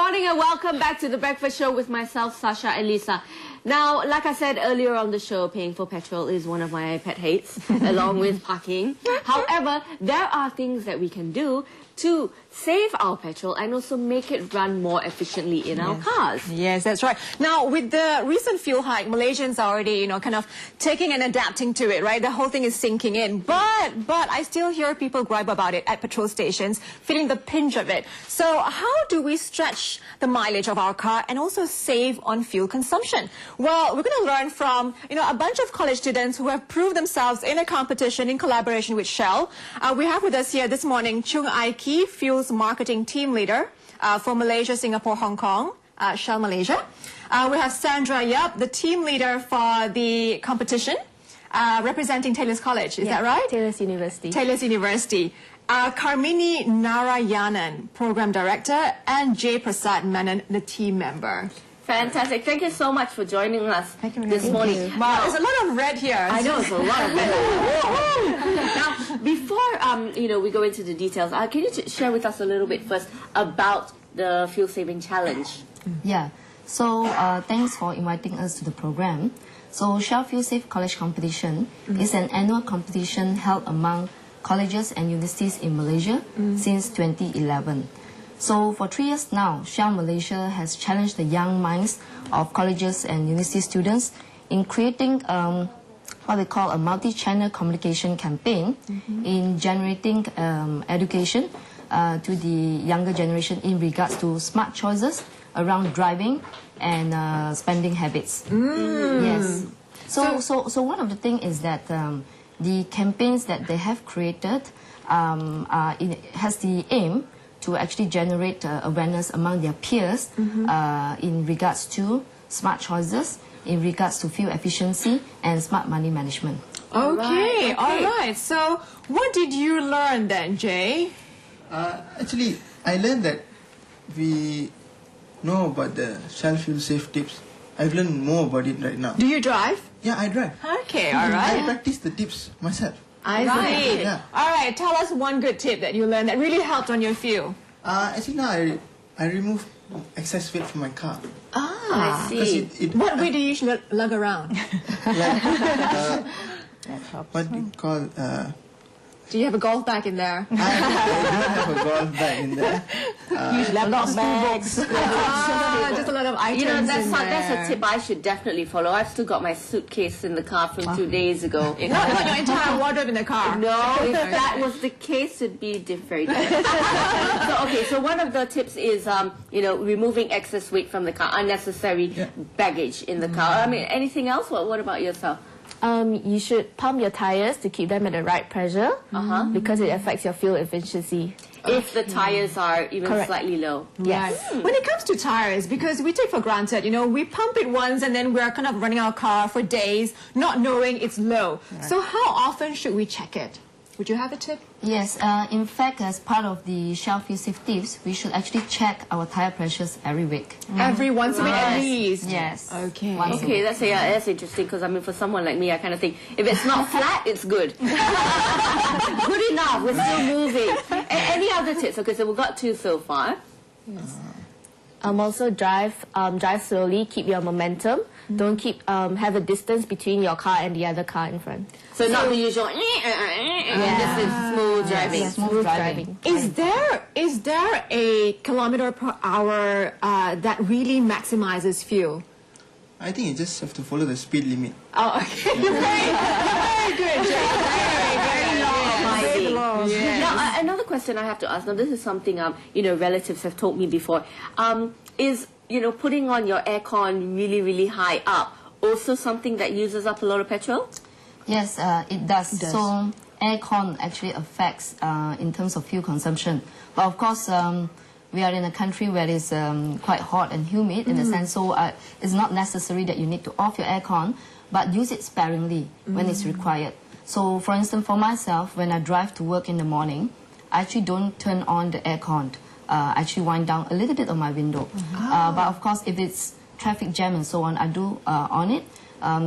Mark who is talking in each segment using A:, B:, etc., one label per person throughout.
A: morning and welcome back to The Breakfast Show with myself, Sasha and Lisa. Now, like I said earlier on the show, paying for petrol is one of my pet hates, along with parking. However, there are things that we can do to save our petrol and also make it run more efficiently in our cars.
B: Yes, that's right. Now, with the recent fuel hike, Malaysians are already, kind of taking and adapting to it, right? The whole thing is sinking in. But I still hear people gripe about it at petrol stations, feeling the pinch of it. So how do we stretch the mileage of our car and also save on fuel consumption? Well, we're going to learn from, a bunch of college students who have proved themselves in a competition in collaboration with Shell. We have with us here this morning Chung Ai Kee, Fuels Marketing Team Leader for Malaysia, Singapore, Hong Kong, Shell Malaysia. We have Sandra Yap, the Team Leader for the competition, representing Taylor's College. Is that right?
C: Taylor's University.
B: Taylor's University. Karmini Narayanan, Program Director, and Jay Prasad Menon, the team member.
A: Fantastic. Thank you so much for joining us this morning.
B: Wow, there's a lot of red here.
A: I know, it's a lot of red. Now, before we go into the details, can you share with us a little bit first about the Fuel Saving Challenge?
C: Yeah. So thanks for inviting us to the program. So Shell Fuel Save College Competition is an annual competition held among colleges and universities in Malaysia since 2011. So for 3 years now, Shell Malaysia has challenged the young minds of colleges and university students in creating what we call a multi-channel communication campaign in generating education to the younger generation in regards to smart choices around driving and spending habits. Yes. So one of the things is that the campaigns that they have created has the aim to actually generate awareness among their peers in regards to smart choices, in regards to fuel efficiency and smart money management.
B: Okay, all right. So what did you learn then, Jay?
D: Actually, I learned that we know about the Shell Fuel Safe tips. I've learned more about it right now.
B: Do you drive?
D: Yeah, I drive.
B: Okay, all right.
D: I practice the tips myself.
B: I see.
D: Yeah.
B: All right, tell us one good tip that you learned that really helped on your fuel.
D: Actually, now I remove excess weight from my car.
A: I see.
B: What way do you usually lug around?
D: Like, what do you call...
B: Do you have a golf bag in there?
D: I don't have a golf bag in there.
B: Usually a lot of bags. Just a lot of items
A: that's a tip I should definitely follow. I've still got my suitcase in the car from 2 days ago.
B: Not your entire wardrobe in the car.
A: No, if that was the case, it'd be different. So one of the tips is, removing excess weight from the car, unnecessary baggage in the car. I mean, anything else? What about yourself?
C: You should pump your tires to keep them at the right pressure because it affects your fuel efficiency.
A: If the tires are even slightly low.
C: Yes.
B: When it comes to tires, because we take for granted, we pump it once and then we're kind of running our car for days, not knowing it's low. Right. So how often should we check it? Would you have a tip?
C: Yes, in fact, as part of the Shell Fuel Safe tips, we should actually check our tire pressures every week.
B: Every once a week at least?
C: Yes.
B: Okay.
A: Okay, that's interesting because, for someone like me, I kind of think, if it's not flat, it's good. Good enough, we're still moving. Any other tips? Okay, so we've got 2 so far.
C: Yes. Also drive slowly, keep your momentum. Don't have a distance between your car and the other car in front.
A: So not the usual, this is smooth driving.
C: Yes, smooth driving.
B: Is there a kilometer per hour that really maximizes fuel?
D: I think you just have to follow the speed limit.
B: Oh, okay. Very good, Jay. Very low.
A: Yes. Now, another question I have to ask, now this is something, relatives have told me before, is, putting on your aircon really, really high up also something that uses up a lot of petrol?
C: Yes, it does. So aircon actually affects in terms of fuel consumption. But of course, we are in a country where it's quite hot and humid in a sense, so it's not necessary that you need to off your aircon, but use it sparingly when it's required. So for instance, for myself, when I drive to work in the morning, I actually don't turn on the aircon. I actually wind down a little bit on my window. But of course, if it's traffic jam and so on, I do on it.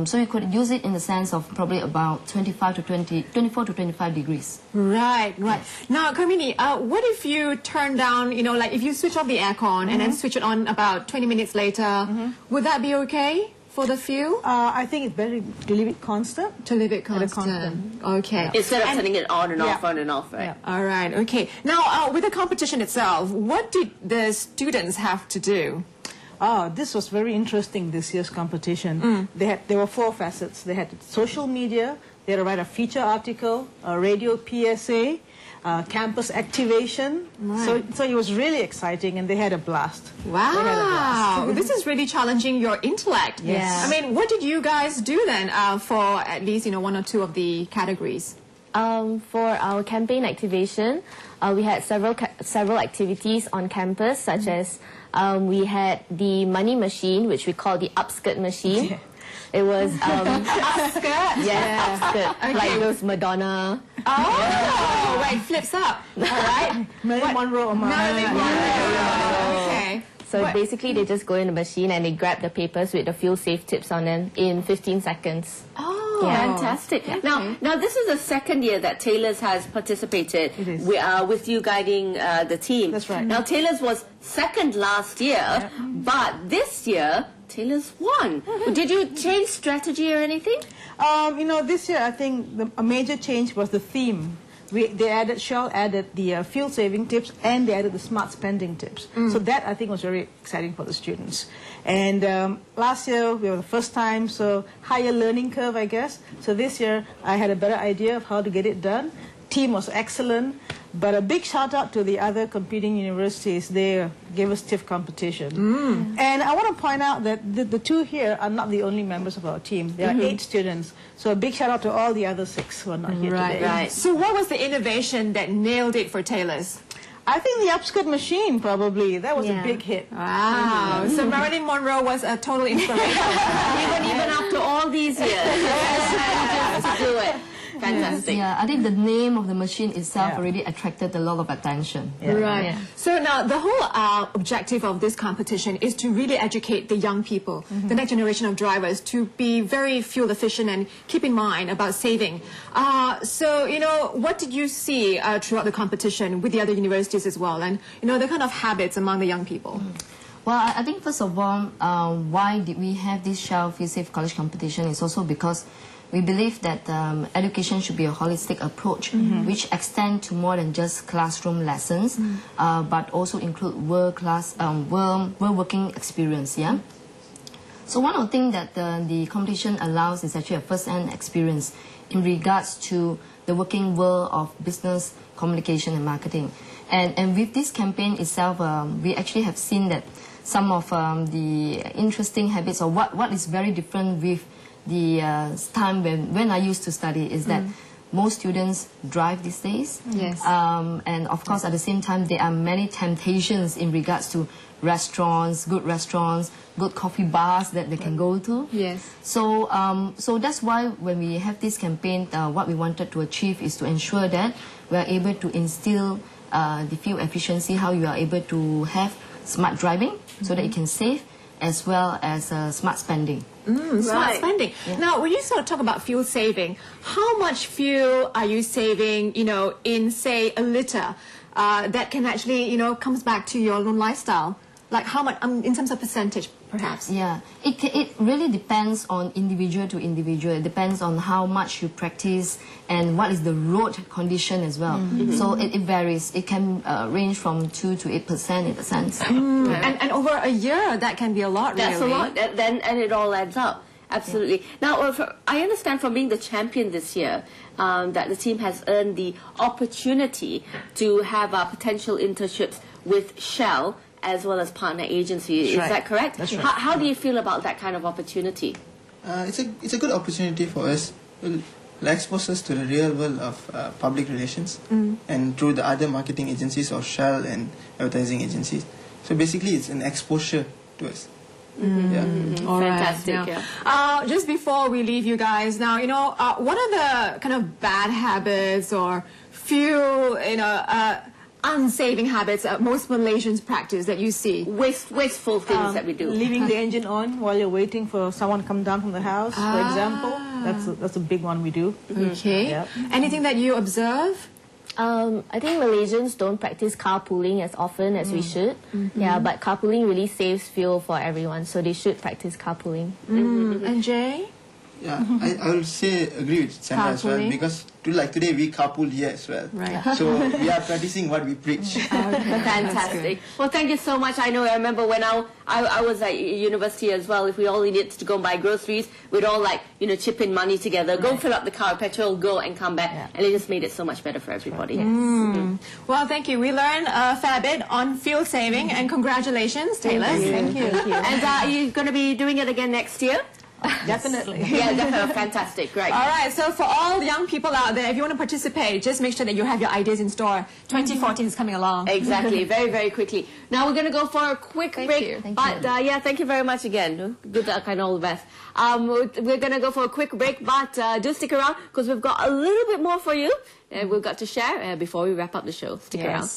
C: So you could use it in the sense of probably about 24 to 25 degrees.
B: Right, right. Now, Karmini, what if you turn down, like if you switch off the aircon and then switch it on about 20 minutes later, would that be okay for the fuel?
E: I think it's better to leave it constant.
B: To leave it
E: At a
B: constant. Okay.
A: Instead of turning it on and off,
E: Yeah.
A: on and off, right?
B: All right, okay. Now, with the competition itself, what did the students have to do?
E: This was very interesting, this year's competition. There were 4 facets. They had social media, they had to write a feature article, a radio PSA, campus activation. So it was really exciting, and they had a blast.
B: Wow, this is really challenging your intellect.
C: Yes.
B: I mean, what did you guys do then for at least, 1 or 2 of the categories?
F: For our campaign activation, we had several activities on campus, such as we had the money machine, which we call the upskirt machine. It was
B: Upskirt?
F: yes, upskirt, like those Madonna.
B: Oh, right, flips up. All right.
E: Marilyn Monroe.
B: Marilyn Monroe. Okay.
F: So basically, they just go in the machine and they grab the papers with the fuel safe tips on them in 15 seconds.
B: Oh,
A: Fantastic. Now this is the second year that Taylor's has participated with you guiding the team.
E: That's right.
A: Now Taylor's was second last year, but this year Taylor's won. Did you change strategy or anything?
E: This year I think a major change was the theme. Shell added the fuel-saving tips, and they added the smart spending tips. So that, I think, was very exciting for the students. And last year, we were the first time, so higher learning curve, I guess. So this year, I had a better idea of how to get it done. Team was excellent. But a big shout out to the other competing universities. They gave us stiff competition. And I want to point out that the 2 here are not the only members of our team. There are 8 students. So a big shout out to all the other 6 who are not here today.
A: Right.
B: So what was the innovation that nailed it for Taylor's?
E: I think the upskirt machine, probably. That was a big hit.
B: Wow. So Marilyn Monroe was a total inspiration.
A: even after all these years, just to do it. Fantastic.
C: Yeah, I think the name of the machine itself
E: Yeah.
C: already attracted a lot of attention.
B: Right.
C: Yeah.
B: So now the whole objective of this competition is to really educate the young people, the next generation of drivers, to be very fuel efficient and keep in mind about saving. So, what did you see throughout the competition with the other universities as well, and, the kind of habits among the young people?
C: Well, I think first of all, why did we have this Shell Feel Safe College competition is also because we believe that education should be a holistic approach, which extend to more than just classroom lessons, but also include world working experience. Yeah. So one of the things that the competition allows is actually a first-hand experience in regards to the working world of business, communication, and marketing. And with this campaign itself, we actually have seen that some of the interesting habits, or what is very different with the time when I used to study, is that most students drive these days.
B: Yes.
C: And of course, at the same time, there are many temptations in regards to restaurants, good coffee bars that they can go to.
B: Yes.
C: So, so that's why when we have this campaign, what we wanted to achieve is to ensure that we are able to instill the fuel efficiency, how you are able to have smart driving so that you can save, as well as smart spending.
B: Smart spending. Now, when you sort of talk about fuel saving, how much fuel are you saving, in, say, a liter that can actually, comes back to your own lifestyle? Like how much, in terms of percentage, perhaps?
C: Yeah, it really depends on individual to individual. It depends on how much you practice and what is the road condition as well. So it varies. It can range from 2 to 8% in a sense.
B: And over a year, that can be a lot,
A: That's
B: really.
A: a lot. And it all adds up. Absolutely. Now, I understand from being the champion this year that the team has earned the opportunity to have potential internships with Shell as well as partner agencies. Is that correct?
E: That's right.
A: How do you feel about that kind of opportunity?
D: It's a good opportunity for us. It will expose us to the real world of public relations and through the other marketing agencies of Shell and advertising agencies. So basically, it's an exposure to us. Yeah.
B: All right,
A: Fantastic,
B: yeah. Just before we leave you guys, now, what are the kind of bad habits or few, unsaving habits most Malaysians practice that you see?
A: Wasteful things that we do.
E: Leaving the engine on while you're waiting for someone to come down from the house, for example. That's a big one we do.
B: Okay.
E: Yep.
B: Anything that you observe?
F: I think Malaysians don't practice carpooling as often as we should. Yeah, but carpooling really saves fuel for everyone, so they should practice carpooling.
B: And Jay?
D: Yeah, I will say agree with Sandra as well,
B: Carpooling.
D: because like today we carpool here as well.
B: Right.
D: So we are practicing what we preach.
A: Fantastic. Well, thank you so much. I remember when I was at university as well, if we all needed to go and buy groceries, we'd all chip in money together, go fill up the car with petrol, go and come back. And it just made it so much better for everybody.
B: Well, thank you. We learned a fair bit on fuel saving, and congratulations, Taylor.
E: Thank you.
A: And are you going to be doing it again next year?
E: Definitely.
A: Yeah, definitely. Fantastic. Great.
B: All right, so for all the young people out there, if you want to participate, just make sure that you have your ideas in store. 2014 is coming along.
A: Exactly. Very, very quickly. Now we're going to go for a quick break.
B: you.
A: But yeah, thank you very much again. Good luck and all the best. We're going to go for a quick break, but do stick around because we've got a little bit more for you. We've got to share before we wrap up the show. Stick around.